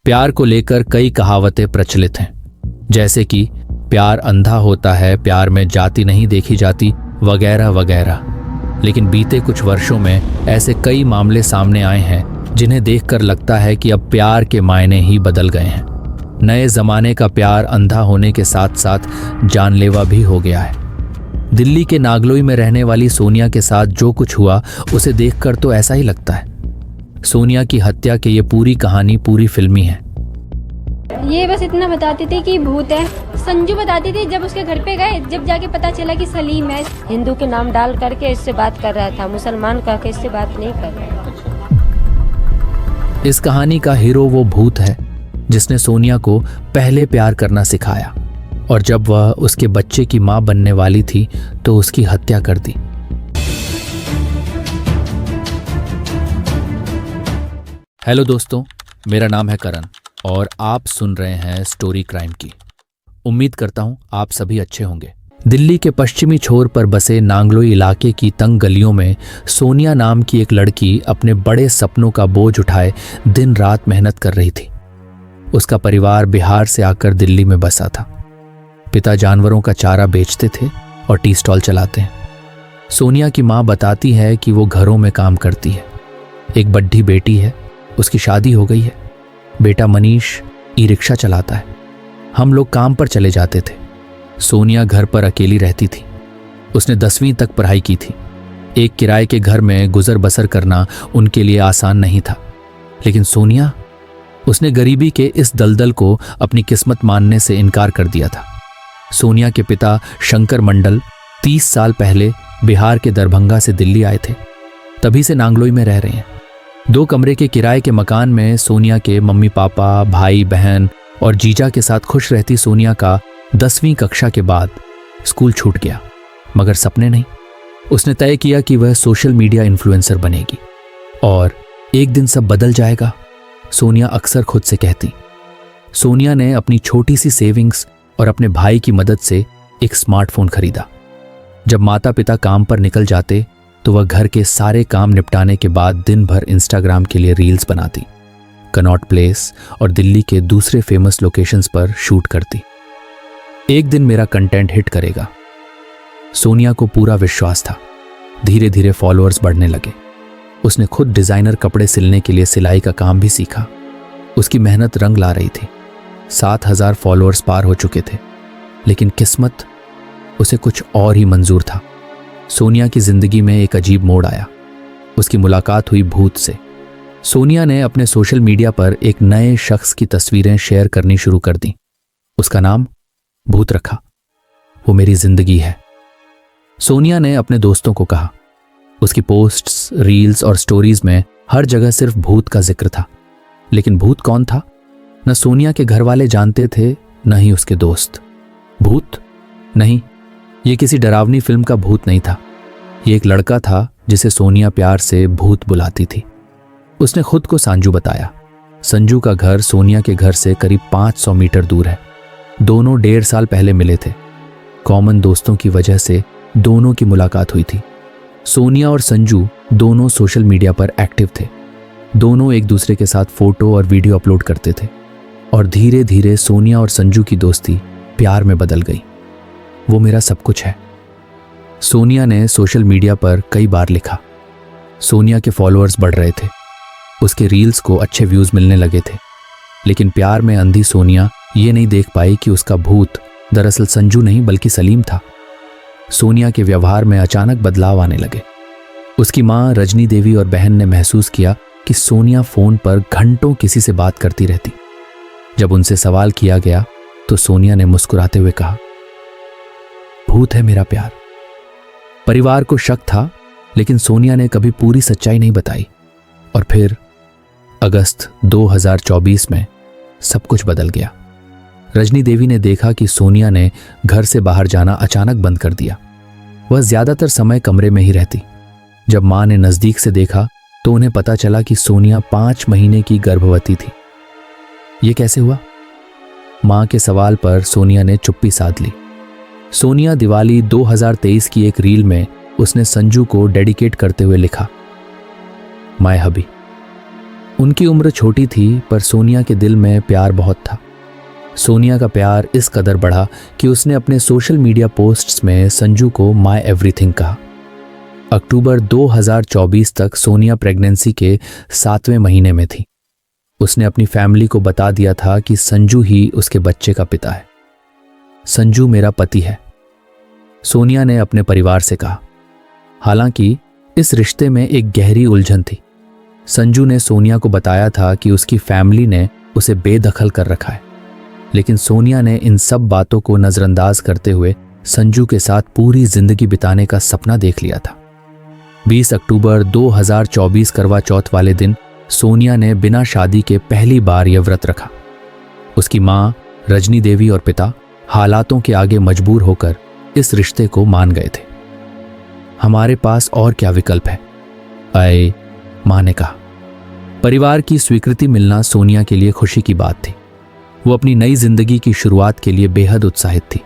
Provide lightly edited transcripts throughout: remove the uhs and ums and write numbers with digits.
प्यार को लेकर कई कहावतें प्रचलित हैं, जैसे कि प्यार अंधा होता है, प्यार में जाति नहीं देखी जाती, वगैरह वगैरह। लेकिन बीते कुछ वर्षों में ऐसे कई मामले सामने आए हैं जिन्हें देखकर लगता है कि अब प्यार के मायने ही बदल गए हैं। नए जमाने का प्यार अंधा होने के साथ साथ जानलेवा भी हो गया है। दिल्ली के नागलोई में रहने वाली सोनिया के साथ जो कुछ हुआ उसे देखकर तो ऐसा ही लगता है। सोनिया की हत्या की ये पूरी कहानी पूरी फिल्मी है। ये बस इतना बताती थी कि भूत है। संजू बताती थी जब उसके घर पे गए, जब जाके पता चला कि सलीम है। हिंदू के नाम डाल करके इससे बात कर रहा था, मुसलमान कह के इससे बात नहीं कर रहा था। इस कहानी का हीरो वो भूत है जिसने सोनिया को पहले प्यार करना सिखाया, और जब वह उसके बच्चे की मां बनने वाली थी तो उसकी हत्या कर दी। हेलो दोस्तों, मेरा नाम है करण और आप सुन रहे हैं स्टोरी क्राइम की। उम्मीद करता हूं आप सभी अच्छे होंगे। दिल्ली के पश्चिमी छोर पर बसे नांगलोई इलाके की तंग गलियों में सोनिया नाम की एक लड़की अपने बड़े सपनों का बोझ उठाए दिन रात मेहनत कर रही थी। उसका परिवार बिहार से आकर दिल्ली में बसा था। पिता जानवरों का चारा बेचते थे और टी स्टॉल चलाते हैं। सोनिया की मां बताती है कि वो घरों में काम करती है। एक बड्ढी बेटी है, उसकी शादी हो गई है। बेटा मनीष ई रिक्शा चलाता है। हम लोग काम पर चले जाते थे। सोनिया घर पर अकेली रहती थी। उसने 10वीं तक पढ़ाई की थी। एक किराए के घर में गुजर बसर करना उनके लिए आसान नहीं था, लेकिन सोनिया, उसने गरीबी के इस दलदल को अपनी किस्मत मानने से इनकार कर दिया था। सोनिया के पिता शंकर मंडल 30 साल पहले बिहार के दरभंगा से दिल्ली आए थे। तभी से नांगलोई में रह रहे हैं। 2 कमरे के किराए के मकान में सोनिया के मम्मी पापा, भाई बहन और जीजा के साथ खुश रहती सोनिया का 10वीं कक्षा के बाद स्कूल छूट गया, मगर सपने नहीं। उसने तय किया कि वह सोशल मीडिया इन्फ्लुएंसर बनेगी और एक दिन सब बदल जाएगा, सोनिया अक्सर खुद से कहती। सोनिया ने अपनी छोटी सी सेविंग्स और अपने भाई की मदद से एक स्मार्टफोन खरीदा। जब माता पिता काम पर निकल जाते तो वह घर के सारे काम निपटाने के बाद दिन भर इंस्टाग्राम के लिए रील्स बनाती, कनॉट प्लेस और दिल्ली के दूसरे फेमस लोकेशंस पर शूट करती। एक दिन मेरा कंटेंट हिट करेगा, सोनिया को पूरा विश्वास था। धीरे धीरे फॉलोअर्स बढ़ने लगे। उसने खुद डिजाइनर कपड़े सिलने के लिए सिलाई का काम भी सीखा। उसकी मेहनत रंग ला रही थी। 7000 फॉलोअर्स पार हो चुके थे, लेकिन किस्मत उसे कुछ और ही मंजूर था। सोनिया की जिंदगी में एक अजीब मोड़ आया। उसकी मुलाकात हुई भूत से। सोनिया ने अपने सोशल मीडिया पर एक नए शख्स की तस्वीरें शेयर करनी शुरू कर दी। उसका नाम भूत रखा। वो मेरी जिंदगी है, सोनिया ने अपने दोस्तों को कहा। उसकी पोस्ट्स, रील्स और स्टोरीज में हर जगह सिर्फ भूत का जिक्र था। लेकिन भूत कौन था? न सोनिया के घर वाले जानते थे, न ही उसके दोस्त। भूत नहीं, ये किसी डरावनी फिल्म का भूत नहीं था। ये एक लड़का था जिसे सोनिया प्यार से भूत बुलाती थी। उसने खुद को संजू बताया। संजू का घर सोनिया के घर से करीब 500 मीटर दूर है। दोनों 1.5 साल पहले मिले थे। कॉमन दोस्तों की वजह से दोनों की मुलाकात हुई थी। सोनिया और संजू दोनों सोशल मीडिया पर एक्टिव थे। दोनों एक दूसरे के साथ फोटो और वीडियो अपलोड करते थे और धीरे धीरे सोनिया और संजू की दोस्ती प्यार में बदल गई। वो मेरा सब कुछ है, सोनिया ने सोशल मीडिया पर कई बार लिखा। सोनिया के फॉलोअर्स बढ़ रहे थे। उसके रील्स को अच्छे व्यूज मिलने लगे थे। लेकिन प्यार में अंधी सोनिया ये नहीं देख पाई कि उसका भूत दरअसल संजू नहीं बल्कि सलीम था। सोनिया के व्यवहार में अचानक बदलाव आने लगे। उसकी मां रजनी देवी और बहन ने महसूस किया कि सोनिया फोन पर घंटों किसी से बात करती रहती। जब उनसे सवाल किया गया तो सोनिया ने मुस्कुराते हुए कहा, भूत है मेरा प्यार। परिवार को शक था, लेकिन सोनिया ने कभी पूरी सच्चाई नहीं बताई। और फिर अगस्त 2024 में सब कुछ बदल गया। रजनी देवी ने देखा कि सोनिया ने घर से बाहर जाना अचानक बंद कर दिया। वह ज्यादातर समय कमरे में ही रहती। जब मां ने नजदीक से देखा तो उन्हें पता चला कि सोनिया 5 महीने की गर्भवती थी। यह कैसे हुआ? मां के सवाल पर सोनिया ने चुप्पी साध ली। सोनिया दिवाली 2023 की एक रील में उसने संजू को डेडिकेट करते हुए लिखा, माय हबी। उनकी उम्र छोटी थी पर सोनिया के दिल में प्यार बहुत था। सोनिया का प्यार इस कदर बढ़ा कि उसने अपने सोशल मीडिया पोस्ट्स में संजू को माय एवरीथिंग कहा। अक्टूबर 2024 तक सोनिया प्रेगनेंसी के 7वें महीने में थी। उसने अपनी फैमिली को बता दिया था कि संजू ही उसके बच्चे का पिता है। संजू मेरा पति है, सोनिया ने अपने परिवार से कहा। हालांकि इस रिश्ते में एक गहरी उलझन थी। संजू ने सोनिया को बताया था कि उसकी फैमिली ने उसे बेदखल कर रखा है, लेकिन सोनिया ने इन सब बातों को नजरअंदाज करते हुए संजू के साथ पूरी जिंदगी बिताने का सपना देख लिया था। 20 अक्टूबर 2024 करवा चौथ वाले दिन सोनिया ने बिना शादी के पहली बार यह व्रत रखा। उसकी मां रजनी देवी और पिता हालातों के आगे मजबूर होकर इस रिश्ते को मान गए थे। हमारे पास और क्या विकल्प है, अय मां ने कहा। परिवार की स्वीकृति मिलना सोनिया के लिए खुशी की बात थी। वो अपनी नई जिंदगी की शुरुआत के लिए बेहद उत्साहित थी।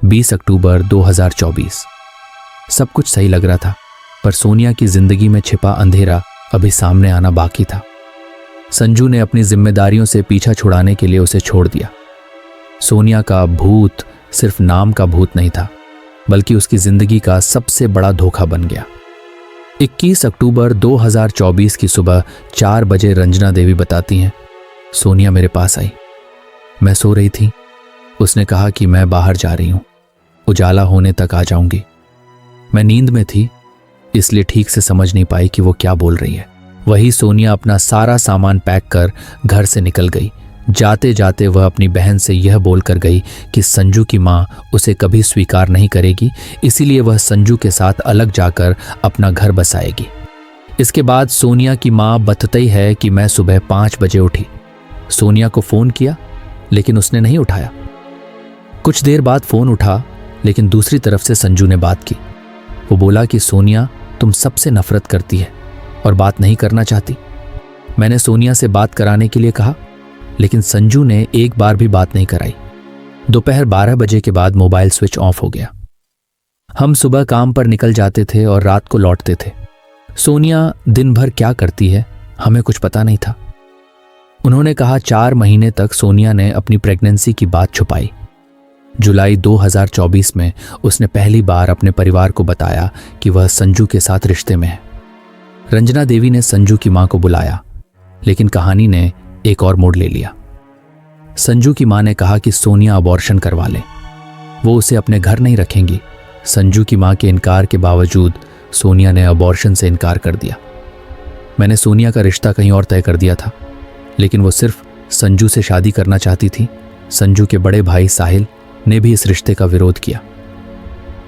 20 अक्टूबर 2024 सब कुछ सही लग रहा था, पर सोनिया की जिंदगी में छिपा अंधेरा अभी सामने आना बाकी था। संजू ने अपनी जिम्मेदारियों से पीछा छुड़ाने के लिए उसे छोड़ दिया। सोनिया का भूत सिर्फ नाम का भूत नहीं था, बल्कि उसकी जिंदगी का सबसे बड़ा धोखा बन गया। 21 अक्टूबर 2024 की सुबह 4 बजे रंजना देवी बताती हैं, सोनिया मेरे पास आई। मैं सो रही थी। उसने कहा कि मैं बाहर जा रही हूं, उजाला होने तक आ जाऊंगी। मैं नींद में थी, इसलिए ठीक से समझ नहीं पाई कि वो क्या बोल रही है। वही सोनिया अपना सारा सामान पैक कर घर से निकल गई। जाते जाते वह अपनी बहन से यह बोलकर गई कि संजू की मां उसे कभी स्वीकार नहीं करेगी, इसीलिए वह संजू के साथ अलग जाकर अपना घर बसाएगी। इसके बाद सोनिया की मां बततई है कि मैं सुबह 5 बजे उठी। सोनिया को फोन किया, लेकिन उसने नहीं उठाया। कुछ देर बाद फोन उठा, लेकिन दूसरी तरफ से संजू ने बात की। वो बोला कि सोनिया तुम सबसे नफरत करती है और बात नहीं करना चाहती। मैंने सोनिया से बात कराने के लिए कहा, लेकिन संजू ने एक बार भी बात नहीं कराई। दोपहर 12 बजे के बाद मोबाइल स्विच ऑफ हो गया। हम सुबह काम पर निकल जाते थे और रात को लौटते थे। सोनिया दिन भर क्या करती है हमें कुछ पता नहीं था। उन्होंने कहा 4 महीने तक सोनिया ने अपनी प्रेगनेंसी की बात छुपाई। जुलाई 2024 में उसने पहली बार अपने परिवार को बताया कि वह संजू के साथ रिश्ते में है। रंजना देवी ने संजू की मां को बुलाया, लेकिन कहानी ने एक और मोड़ ले लिया। संजू की मां ने कहा कि सोनिया अबॉर्शन करवा ले, वो उसे अपने घर नहीं रखेंगी। संजू की मां के इनकार के बावजूद सोनिया ने अबॉर्शन से इनकार कर दिया। मैंने सोनिया का रिश्ता कहीं और तय कर दिया था, लेकिन वो सिर्फ संजू से शादी करना चाहती थी। संजू के बड़े भाई साहिल ने भी इस रिश्ते का विरोध किया।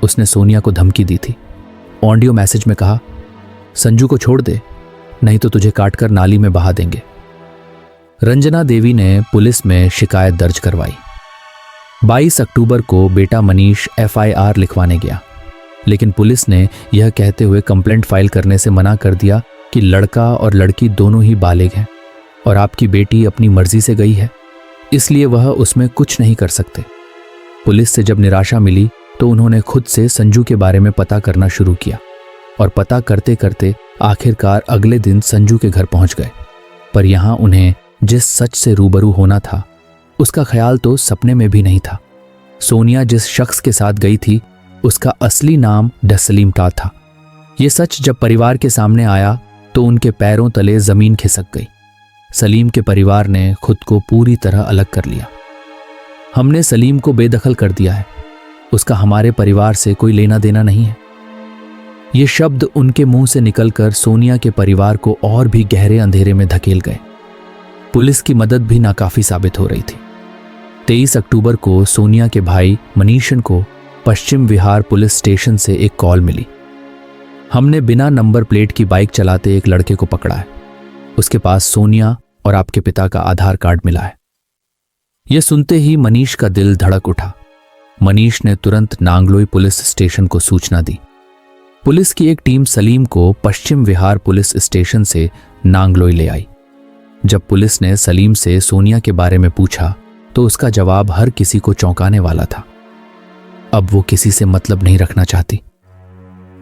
उसने सोनिया को धमकी दी थी। ऑडियो मैसेज में कहा, संजू को छोड़ दे, नहीं तो तुझे काटकर नाली में बहा देंगे। रंजना देवी ने पुलिस में शिकायत दर्ज करवाई। 22 अक्टूबर को बेटा मनीष FIR लिखवाने गया, लेकिन पुलिस ने यह कहते हुए कंप्लेंट फाइल करने से मना कर दिया कि लड़का और लड़की दोनों ही बालिग हैं और आपकी बेटी अपनी मर्जी से गई है, इसलिए वह उसमें कुछ नहीं कर सकते। पुलिस से जब निराशा मिली तो उन्होंने खुद से संजू के बारे में पता करना शुरू किया और पता करते करते आखिरकार अगले दिन संजू के घर पहुंच गए। पर यहां उन्हें जिस सच से रूबरू होना था उसका ख्याल तो सपने में भी नहीं था। सोनिया जिस शख्स के साथ गई थी उसका असली नाम सलीम था। यह सच जब परिवार के सामने आया तो उनके पैरों तले जमीन खिसक गई। सलीम के परिवार ने खुद को पूरी तरह अलग कर लिया। हमने सलीम को बेदखल कर दिया है, उसका हमारे परिवार से कोई लेना देना नहीं है। ये शब्द उनके मुंह से निकलकर सोनिया के परिवार को और भी गहरे अंधेरे में धकेल गए। पुलिस की मदद भी नाकाफी साबित हो रही थी। 23 अक्टूबर को सोनिया के भाई मनीषन को पश्चिम विहार पुलिस स्टेशन से एक कॉल मिली। हमने बिना नंबर प्लेट की बाइक चलाते एक लड़के को पकड़ा है। उसके पास सोनिया और आपके पिता का आधार कार्ड मिला है। यह सुनते ही मनीष का दिल धड़क उठा। मनीष ने तुरंत नांगलोई पुलिस स्टेशन को सूचना दी। पुलिस की एक टीम सलीम को पश्चिम विहार पुलिस स्टेशन से नांगलोई ले आई। जब पुलिस ने सलीम से सोनिया के बारे में पूछा तो उसका जवाब हर किसी को चौंकाने वाला था। अब वो किसी से मतलब नहीं रखना चाहती।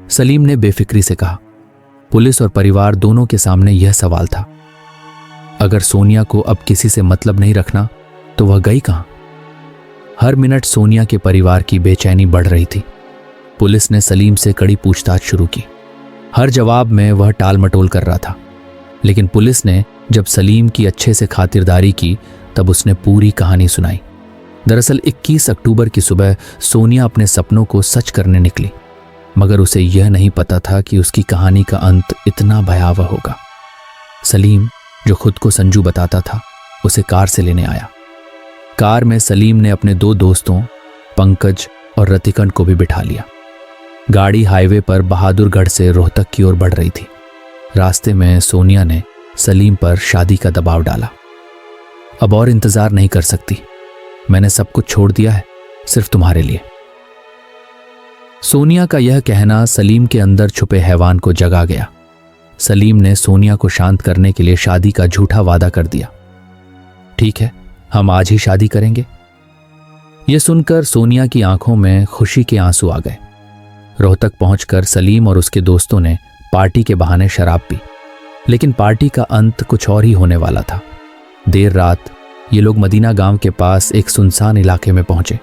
सलीम ने बेफिक्री से कहा। पुलिस और परिवार दोनों के सामने यह सवाल था, अगर सोनिया को अब किसी से मतलब नहीं रखना तो वह गई कहां? हर मिनट सोनिया के परिवार की बेचैनी बढ़ रही थी। पुलिस ने सलीम से कड़ी पूछताछ शुरू की। हर जवाब में वह टाल मटोल कर रहा था, लेकिन पुलिस ने जब सलीम की अच्छे से खातिरदारी की तब उसने पूरी कहानी सुनाई। दरअसल 21 अक्टूबर की सुबह सोनिया अपने सपनों को सच करने निकली, मगर उसे यह नहीं पता था कि उसकी कहानी का अंत इतना भयावह होगा। सलीम, जो खुद को संजू बताता था, उसे कार से लेने आया। कार में सलीम ने अपने 2 दोस्तों पंकज और रतिकन को भी बिठा लिया। गाड़ी हाईवे पर बहादुरगढ़ से रोहतक की ओर बढ़ रही थी। रास्ते में सोनिया ने सलीम पर शादी का दबाव डाला। अब और इंतजार नहीं कर सकती, मैंने सब कुछ छोड़ दिया है सिर्फ तुम्हारे लिए। सोनिया का यह कहना सलीम के अंदर छुपे हैवान को जगा गया। सलीम ने सोनिया को शांत करने के लिए शादी का झूठा वादा कर दिया। ठीक है, हम आज ही शादी करेंगे। यह सुनकर सोनिया की आंखों में खुशी के आंसू आ गए। रोहतक पहुंचकर सलीम और उसके दोस्तों ने पार्टी के बहाने शराब पी, लेकिन पार्टी का अंत कुछ और ही होने वाला था। देर रात ये लोग मदीना गांव के पास एक सुनसान इलाके में पहुंचे।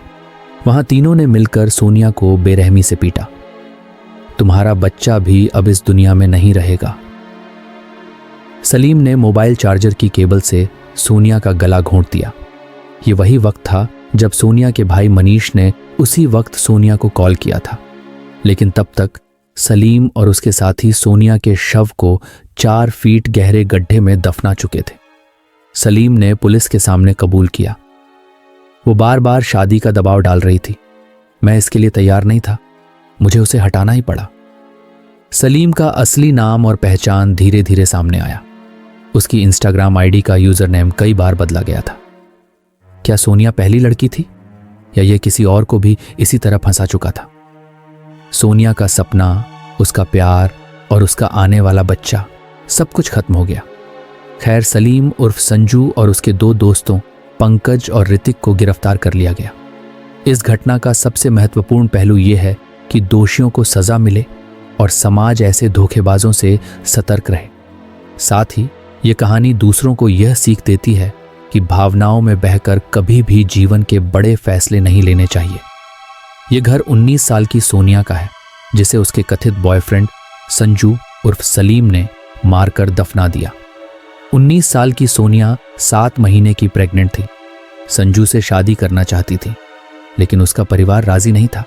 वहां तीनों ने मिलकर सोनिया को बेरहमी से पीटा। तुम्हारा बच्चा भी अब इस दुनिया में नहीं रहेगा। सलीम ने मोबाइल चार्जर की केबल से सोनिया का गला घोंट दिया। ये वही वक्त था जब सोनिया के भाई मनीष ने उसी वक्त सोनिया को कॉल किया था, लेकिन तब तक सलीम और उसके साथी सोनिया के शव को 4 फीट गहरे गड्ढे में दफना चुके थे। सलीम ने पुलिस के सामने कबूल किया। वो बार बार शादी का दबाव डाल रही थी। मैं इसके लिए तैयार नहीं था, मुझे उसे हटाना ही पड़ा। सलीम का असली नाम और पहचान धीरे धीरे सामने आया। उसकी इंस्टाग्राम आईडी का यूजर नेम कई बार बदला गया था। क्या सोनिया पहली लड़की थी या यह किसी और को भी इसी तरह फंसा चुका था? सोनिया का सपना, उसका प्यार और उसका आने वाला बच्चा, सब कुछ खत्म हो गया। खैर, सलीम उर्फ संजू और उसके 2 दोस्तों पंकज और ऋतिक को गिरफ्तार कर लिया गया। इस घटना का सबसे महत्वपूर्ण पहलू यह है कि दोषियों को सजा मिले और समाज ऐसे धोखेबाजों से सतर्क रहे। साथ ही ये कहानी दूसरों को यह सीख देती है कि भावनाओं में बहकर कभी भी जीवन के बड़े फैसले नहीं लेने चाहिए। ये घर 19 साल की सोनिया का है, जिसे उसके कथित बॉयफ्रेंड संजू उर्फ सलीम ने मारकर दफना दिया। 19 साल की सोनिया 7 महीने की प्रेग्नेंट थी। संजू से शादी करना चाहती थी, लेकिन उसका परिवार राजी नहीं था।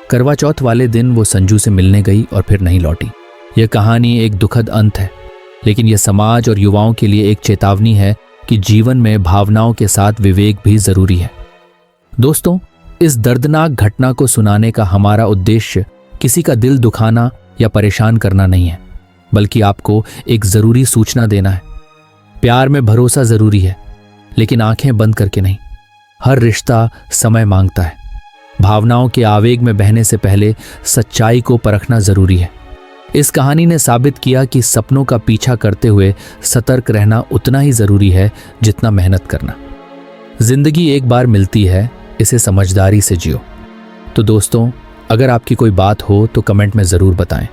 करवा चौथ वाले दिन वो संजू से मिलने गई और फिर नहीं लौटी। यह कहानी एक दुखद अंत है, लेकिन यह समाज और युवाओं के लिए एक चेतावनी है कि जीवन में भावनाओं के साथ विवेक भी जरूरी है। दोस्तों, इस दर्दनाक घटना को सुनाने का हमारा उद्देश्य किसी का दिल दुखाना या परेशान करना नहीं है, बल्कि आपको एक जरूरी सूचना देना है। प्यार में भरोसा जरूरी है, लेकिन आंखें बंद करके नहीं। हर रिश्ता समय मांगता है। भावनाओं के आवेग में बहने से पहले सच्चाई को परखना जरूरी है। इस कहानी ने साबित किया कि सपनों का पीछा करते हुए सतर्क रहना उतना ही जरूरी है जितना मेहनत करना। जिंदगी एक बार मिलती है, इसे समझदारी से जियो। तो दोस्तों, अगर आपकी कोई बात हो तो कमेंट में ज़रूर बताएं,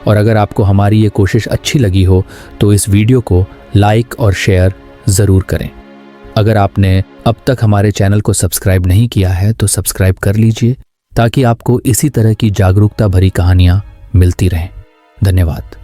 और अगर आपको हमारी ये कोशिश अच्छी लगी हो तो इस वीडियो को लाइक और शेयर ज़रूर करें। अगर आपने अब तक हमारे चैनल को सब्सक्राइब नहीं किया है तो सब्सक्राइब कर लीजिए, ताकि आपको इसी तरह की जागरूकता भरी कहानियाँ मिलती रहें। धन्यवाद।